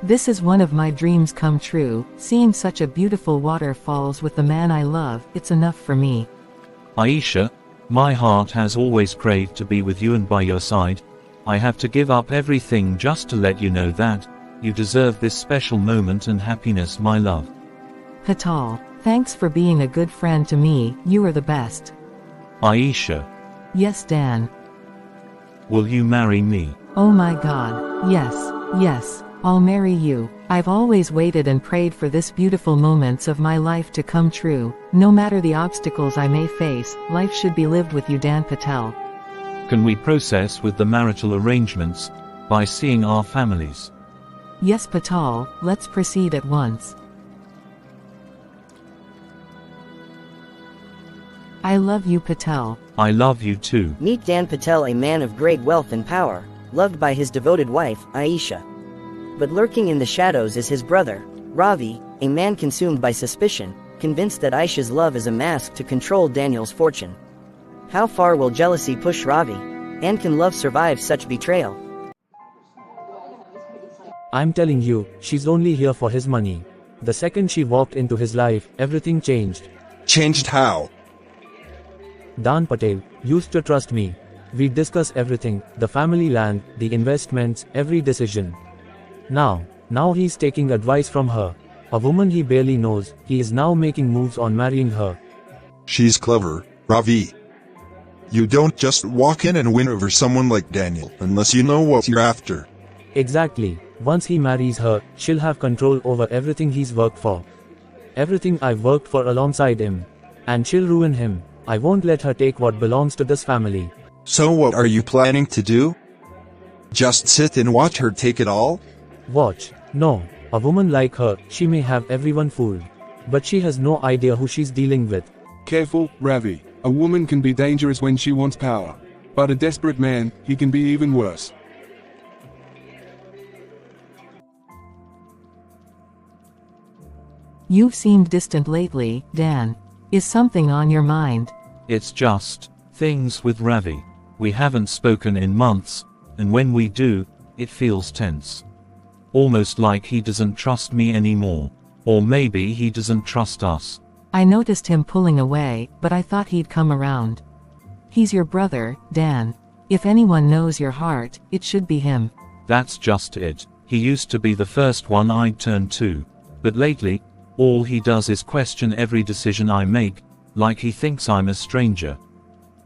This is one of my dreams come true, seeing such a beautiful waterfalls with the man I love, it's enough for me. Aisha, my heart has always craved to be with you and by your side. I have to give up everything just to let you know that you deserve this special moment and happiness, my love. Patal, thanks for being a good friend to me, you are the best. Aisha. Yes, Dan. Will you marry me? Oh my God, yes, yes, I'll marry you. I've always waited and prayed for this beautiful moments of my life to come true. No matter the obstacles I may face, life should be lived with you, Dan Patel. Can we process with the marital arrangements by seeing our families? Yes, Patal, let's proceed at once. I love you, Patel. I love you too. Meet Dan Patel, a man of great wealth and power, loved by his devoted wife, Aisha. But lurking in the shadows is his brother, Ravi, a man consumed by suspicion, convinced that Aisha's love is a mask to control Daniel's fortune. How far will jealousy push Ravi? And can love survive such betrayal? I'm telling you, she's only here for his money. The second she walked into his life, everything changed. Changed how? Dan Patel used to trust me. We discuss everything, the family land, the investments, every decision. Now he's taking advice from her. A woman he barely knows, he is now making moves on marrying her. She's clever, Ravi. You don't just walk in and win over someone like Daniel unless you know what you're after. Exactly. Once he marries her, she'll have control over everything he's worked for. Everything I've worked for alongside him. And she'll ruin him. I won't let her take what belongs to this family. So what are you planning to do? Just sit and watch her take it all? Watch. No. A woman like her, she may have everyone fooled. But she has no idea who she's dealing with. Careful, Ravi. A woman can be dangerous when she wants power. But a desperate man, he can be even worse. You've seemed distant lately, Dan. Is something on your mind? It's just things with Ravi. We haven't spoken in months, and when we do, it feels tense. Almost like he doesn't trust me anymore. Or maybe he doesn't trust us. I noticed him pulling away, but I thought he'd come around. He's your brother, Dan. If anyone knows your heart, it should be him. That's just it. He used to be the first one I'd turn to. But lately, all he does is question every decision I make, like he thinks I'm a stranger.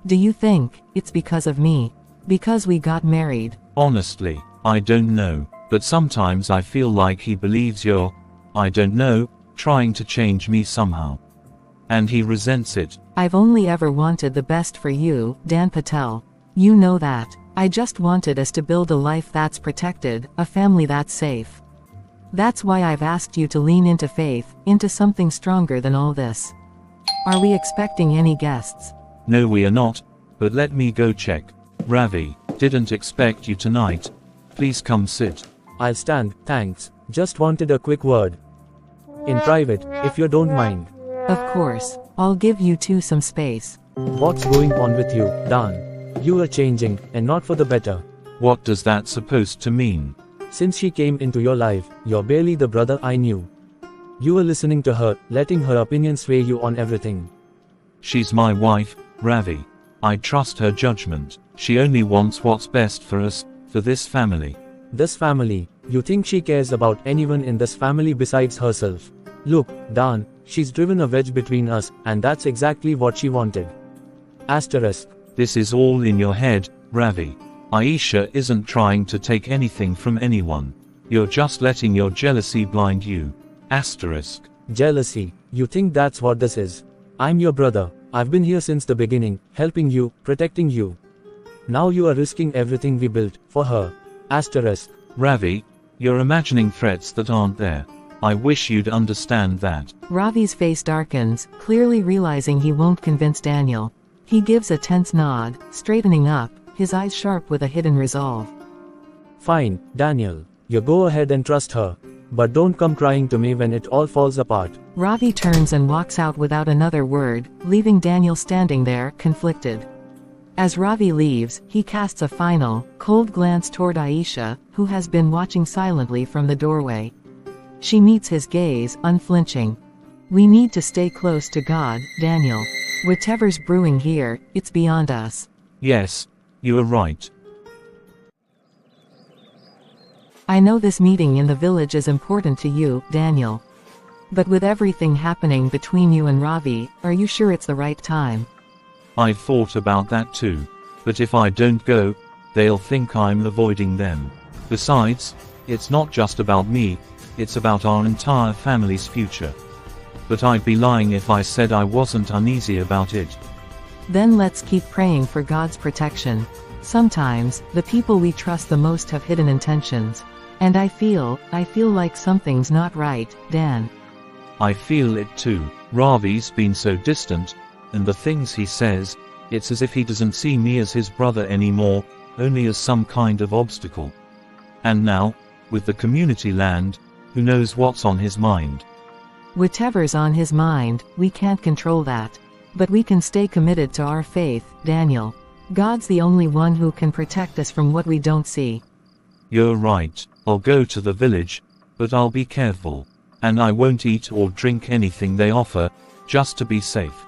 Do you think it's because of me? Because we got married? Honestly, I don't know, but sometimes I feel like he believes you're, I don't know, trying to change me somehow. And he resents it. I've only ever wanted the best for you, Dan Patel. You know that. I just wanted us to build a life that's protected, a family that's safe. That's why I've asked you to lean into faith, into something stronger than all this. Are we expecting any guests? No, we are not, but let me go check. Ravi, didn't expect you tonight. Please come sit. I'll stand, thanks. Just wanted a quick word. In private, if you don't mind. Of course. I'll give you two some space. What's going on with you, Dan? You are changing, and not for the better. What does that supposed to mean? Since she came into your life, you're barely the brother I knew. You were listening to her, letting her opinion sway you on everything. She's my wife, Ravi. I trust her judgment. She only wants what's best for us, for this family. This family? You think she cares about anyone in this family besides herself? Look, Dan, she's driven a wedge between us, and that's exactly what she wanted. Asterisk. This is all in your head, Ravi. Aisha isn't trying to take anything from anyone. You're just letting your jealousy blind you. Asterisk. Jealousy. You think that's what this is? I'm your brother. I've been here since the beginning, helping you, protecting you. Now you are risking everything we built, for her. Asterisk. Ravi, you're imagining threats that aren't there. I wish you'd understand that. Ravi's face darkens, clearly realizing he won't convince Daniel. He gives a tense nod, straightening up, his eyes sharp with a hidden resolve. Fine, Daniel. You go ahead and trust her. But don't come crying to me when it all falls apart. Ravi turns and walks out without another word, leaving Daniel standing there, conflicted. As Ravi leaves, he casts a final, cold glance toward Aisha, who has been watching silently from the doorway. She meets his gaze, unflinching. We need to stay close to God, Daniel. Whatever's brewing here, it's beyond us. Yes, you are right. I know this meeting in the village is important to you, Daniel. But with everything happening between you and Ravi, are you sure it's the right time? I've thought about that too. But if I don't go, they'll think I'm avoiding them. Besides, it's not just about me, it's about our entire family's future. But I'd be lying if I said I wasn't uneasy about it. Then let's keep praying for God's protection. Sometimes, the people we trust the most have hidden intentions. And I feel like something's not right, Dan. I feel it too. Ravi's been so distant, and the things he says, it's as if he doesn't see me as his brother anymore, only as some kind of obstacle. And now, with the community land, who knows what's on his mind? Whatever's on his mind, we can't control that. But we can stay committed to our faith, Daniel. God's the only one who can protect us from what we don't see. You're right, I'll go to the village, but I'll be careful. And I won't eat or drink anything they offer, just to be safe.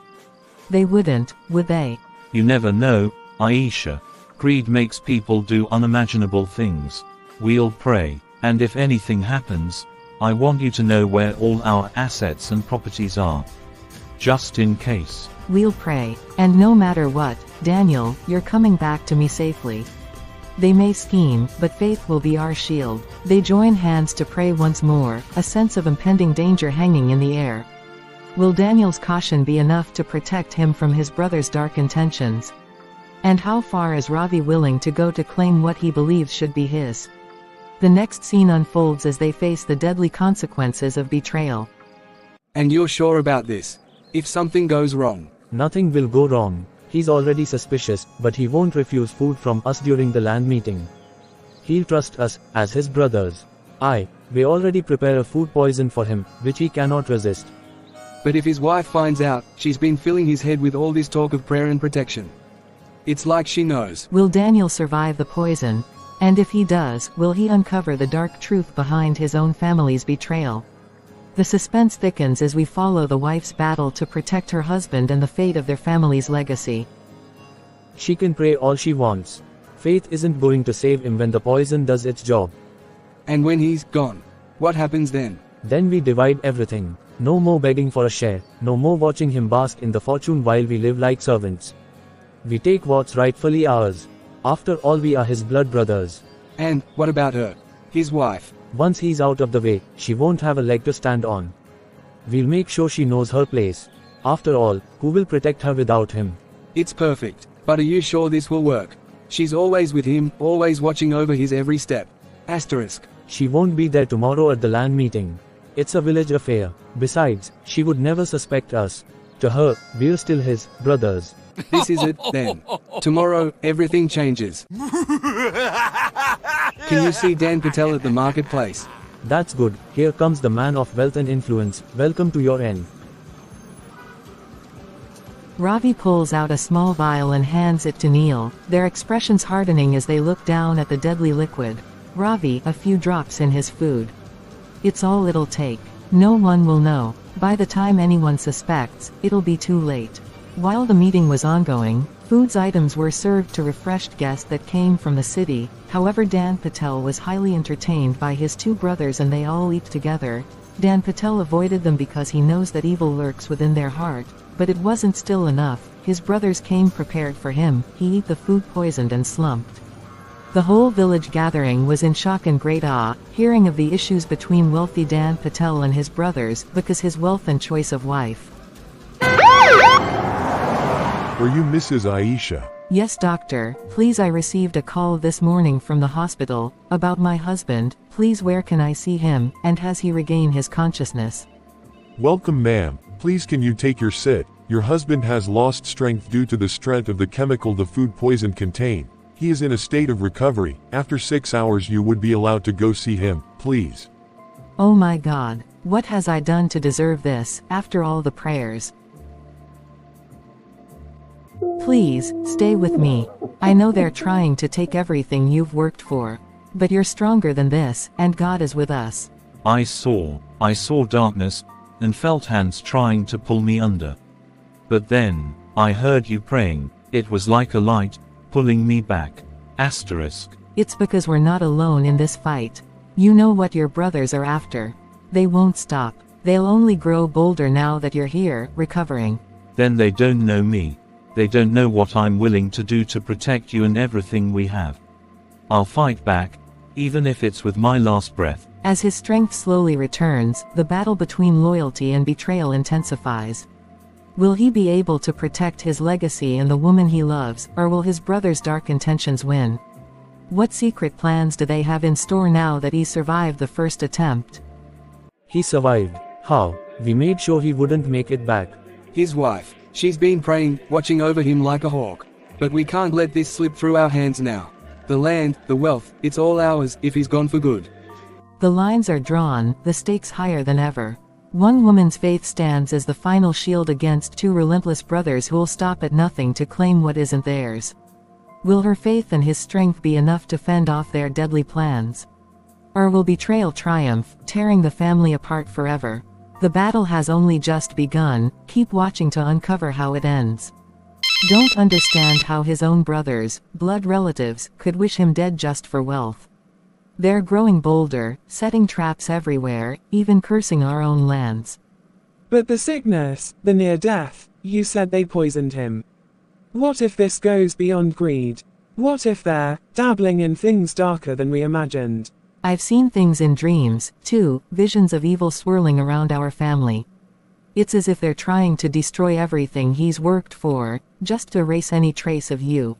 They wouldn't, would they? You never know, Aisha. Greed makes people do unimaginable things. We'll pray, and if anything happens, I want you to know where all our assets and properties are. Just in case. We'll pray, and no matter what, Daniel, you're coming back to me safely. They may scheme, but faith will be our shield. They join hands to pray once more, a sense of impending danger hanging in the air. Will Daniel's caution be enough to protect him from his brother's dark intentions? And how far is Ravi willing to go to claim what he believes should be his? The next scene unfolds as they face the deadly consequences of betrayal. And you're sure about this? If something goes wrong? Nothing will go wrong. He's already suspicious, but he won't refuse food from us during the land meeting. He'll trust us, as his brothers. We already prepare a food poison for him, which he cannot resist. But if his wife finds out, she's been filling his head with all this talk of prayer and protection. It's like she knows. Will Daniel survive the poison? And if he does, will he uncover the dark truth behind his own family's betrayal? The suspense thickens as we follow the wife's battle to protect her husband and the fate of their family's legacy. She can pray all she wants. Faith isn't going to save him when the poison does its job. And when he's gone, what happens then? Then we divide everything. No more begging for a share, no more watching him bask in the fortune while we live like servants. We take what's rightfully ours. After all, we are his blood brothers. And what about her? His wife? Once he's out of the way, she won't have a leg to stand on. We'll make sure she knows her place. After all, who will protect her without him? It's perfect, but are you sure this will work? She's always with him, always watching over his every step. Asterisk. She won't be there tomorrow at the land meeting. It's a village affair. Besides, she would never suspect us. To her, we're still his brothers. This is it, then. Tomorrow, everything changes. Can you see Dan Patel at the marketplace? That's good. Here comes the man of wealth and influence. Welcome to your end. Ravi pulls out a small vial and hands it to Neil, their expressions hardening as they look down at the deadly liquid. Ravi, a few drops in his food. It's all it'll take. No one will know. By the time anyone suspects, it'll be too late. While the meeting was ongoing, foods items were served to refreshed guests that came from the city. However, Dan Patel was highly entertained by his two brothers and they all eat together. Dan Patel avoided them because he knows that evil lurks within their heart. But it wasn't still enough. His brothers came prepared for him. He ate the food poisoned and slumped. The whole village gathering was in shock and great awe, hearing of the issues between wealthy Dan Patel and his brothers because his wealth and choice of wife. Were you Mrs. Aisha? Yes, doctor. Please, I received a call this morning from the hospital about my husband. Please, where can I see him, and has he regained his consciousness? Welcome, ma'am. Please, can you take your sit? Your husband has lost strength due to the strength of the chemical the food poison contained. He is in a state of recovery. After 6 hours you would be allowed to go see him, please. Oh my God. What has I done to deserve this, after all the prayers? Please, stay with me. I know they're trying to take everything you've worked for. But you're stronger than this, and God is with us. I saw darkness, and felt hands trying to pull me under. But then, I heard you praying. It was like a light, pulling me back. Asterisk. It's because we're not alone in this fight. You know what your brothers are after. They won't stop. They'll only grow bolder now that you're here, recovering. Then they don't know me. They don't know what I'm willing to do to protect you and everything we have. I'll fight back, even if it's with my last breath. As his strength slowly returns, the battle between loyalty and betrayal intensifies. Will he be able to protect his legacy and the woman he loves, or will his brother's dark intentions win? What secret plans do they have in store now that he survived the first attempt? He survived. How? We made sure he wouldn't make it back. His wife. She's been praying, watching over him like a hawk. But we can't let this slip through our hands now. The land, the wealth, it's all ours if he's gone for good. The lines are drawn, the stakes higher than ever. One woman's faith stands as the final shield against two relentless brothers who'll stop at nothing to claim what isn't theirs. Will her faith and his strength be enough to fend off their deadly plans? Or will betrayal triumph, tearing the family apart forever? The battle has only just begun. Keep watching to uncover how it ends. Don't understand how his own brothers, blood relatives, could wish him dead just for wealth. They're growing bolder, setting traps everywhere, even cursing our own lands. But the sickness, the near death, you said they poisoned him. What if this goes beyond greed? What if they're dabbling in things darker than we imagined? I've seen things in dreams, too, visions of evil swirling around our family. It's as if they're trying to destroy everything he's worked for, just to erase any trace of you.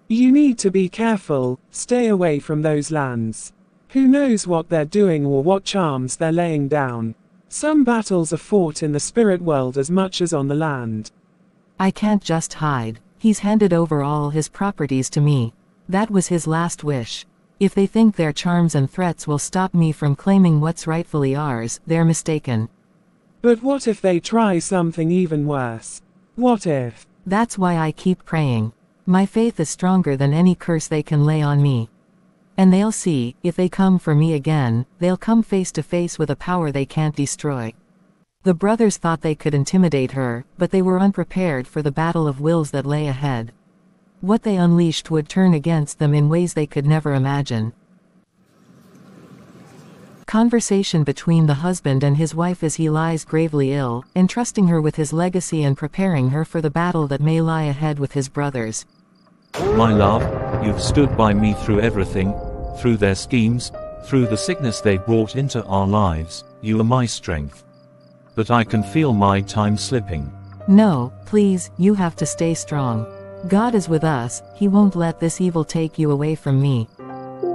You need to be careful, stay away from those lands. Who knows what they're doing or what charms they're laying down. Some battles are fought in the spirit world as much as on the land. I can't just hide. He's handed over all his properties to me. That was his last wish. If they think their charms and threats will stop me from claiming what's rightfully ours, they're mistaken. But what if they try something even worse? What if? That's why I keep praying. My faith is stronger than any curse they can lay on me. And they'll see, if they come for me again, they'll come face to face with a power they can't destroy. The brothers thought they could intimidate her, but they were unprepared for the battle of wills that lay ahead. What they unleashed would turn against them in ways they could never imagine. Conversation between the husband and his wife as he lies gravely ill, entrusting her with his legacy and preparing her for the battle that may lie ahead with his brothers. My love, you've stood by me through everything, through their schemes, through the sickness they brought into our lives. You are my strength. But I can feel my time slipping. No, please, you have to stay strong. God is with us, He won't let this evil take you away from me.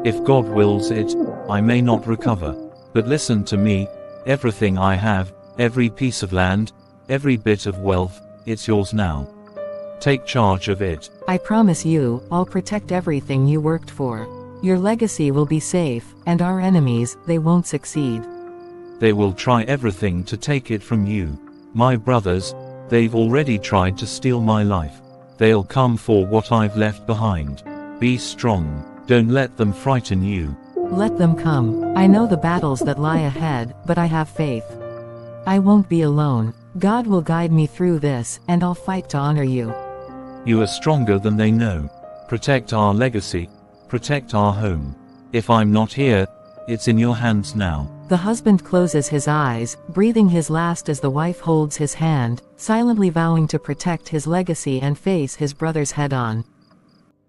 If God wills it, I may not recover. But listen to me, everything I have, every piece of land, every bit of wealth, it's yours now. Take charge of it. I promise you, I'll protect everything you worked for. Your legacy will be safe, and our enemies, they won't succeed. They will try everything to take it from you. My brothers, they've already tried to steal my life. They'll come for what I've left behind. Be strong, don't let them frighten you. Let them come. I know the battles that lie ahead, but I have faith. I won't be alone. God will guide me through this, and I'll fight to honor you. You are stronger than they know. Protect our legacy, protect our home. If I'm not here, it's in your hands now. The husband closes his eyes, breathing his last as the wife holds his hand, silently vowing to protect his legacy and face his brothers head-on.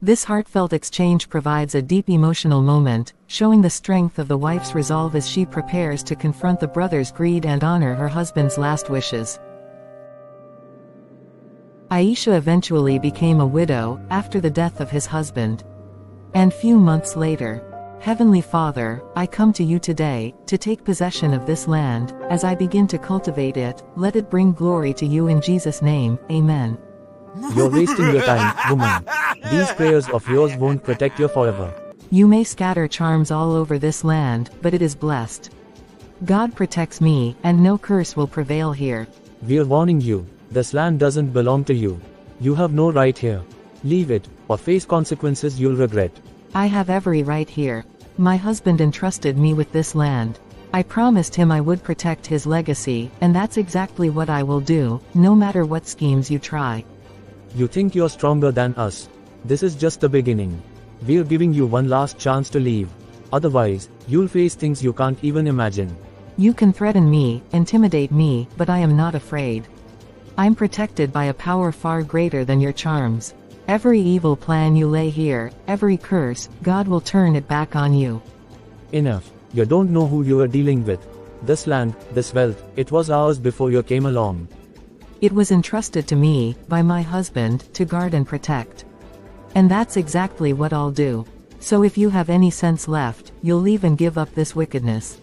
This heartfelt exchange provides a deep emotional moment, showing the strength of the wife's resolve as she prepares to confront the brothers' greed and honor her husband's last wishes. Aisha eventually became a widow, after the death of his husband. And few months later, Heavenly Father, I come to you today, to take possession of this land. As I begin to cultivate it, let it bring glory to you in Jesus' name, Amen. You're wasting your time, woman. These prayers of yours won't protect you forever. You may scatter charms all over this land, but it is blessed. God protects me, and no curse will prevail here. We're warning you, this land doesn't belong to you. You have no right here. Leave it, or face consequences you'll regret. I have every right here. My husband entrusted me with this land. I promised him I would protect his legacy, and that's exactly what I will do, no matter what schemes you try. You think you're stronger than us. This is just the beginning. We're giving you one last chance to leave. Otherwise, you'll face things you can't even imagine. You can threaten me, intimidate me, but I am not afraid. I'm protected by a power far greater than your charms. Every evil plan you lay here, every curse, God will turn it back on you. Enough. You don't know who you are dealing with. This land, this wealth, it was ours before you came along. It was entrusted to me, by my husband, to guard and protect. And that's exactly what I'll do. So if you have any sense left, you'll leave and give up this wickedness.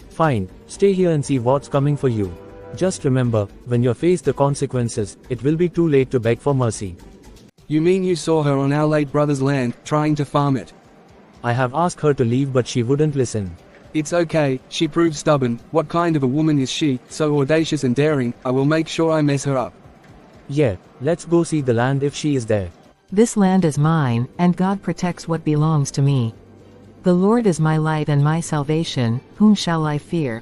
Fine, stay here and see what's coming for you. Just remember, when you face the consequences, it will be too late to beg for mercy. You mean you saw her on our late brother's land, trying to farm it? I have asked her to leave but she wouldn't listen. It's okay, she proved stubborn. What kind of a woman is she, so audacious and daring? I will make sure I mess her up. Yeah, let's go see the land if she is there. This land is mine, and God protects what belongs to me. The Lord is my light and my salvation, whom shall I fear?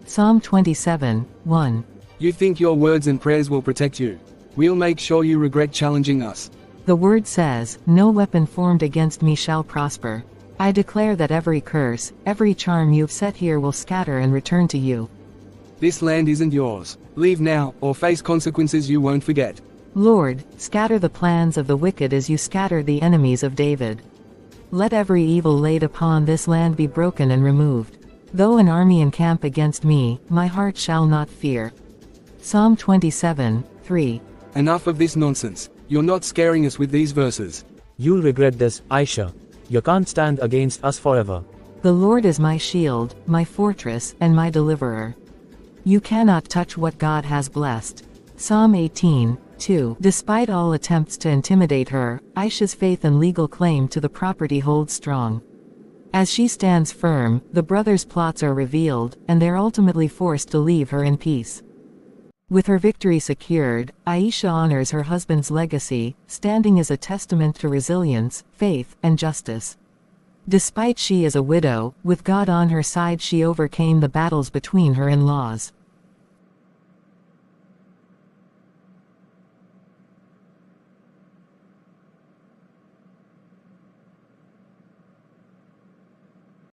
Psalm 27, 1. You think your words and prayers will protect you? We'll make sure you regret challenging us. The word says, "No weapon formed against me shall prosper." I declare that every curse, every charm you've set here will scatter and return to you. This land isn't yours. Leave now, or face consequences you won't forget. Lord, scatter the plans of the wicked as you scatter the enemies of David. Let every evil laid upon this land be broken and removed. Though an army encamp against me, my heart shall not fear. Psalm 27, 3. Enough of this nonsense. You're not scaring us with these verses. You'll regret this, Aisha. You can't stand against us forever. The Lord is my shield, my fortress, and my deliverer. You cannot touch what God has blessed. Psalm 18, 2. Despite all attempts to intimidate her, Aisha's faith and legal claim to the property holds strong. As she stands firm, the brothers' plots are revealed, and they're ultimately forced to leave her in peace. With her victory secured, Aisha honors her husband's legacy, standing as a testament to resilience, faith, and justice. Despite she is a widow, with God on her side she overcame the battles between her in-laws.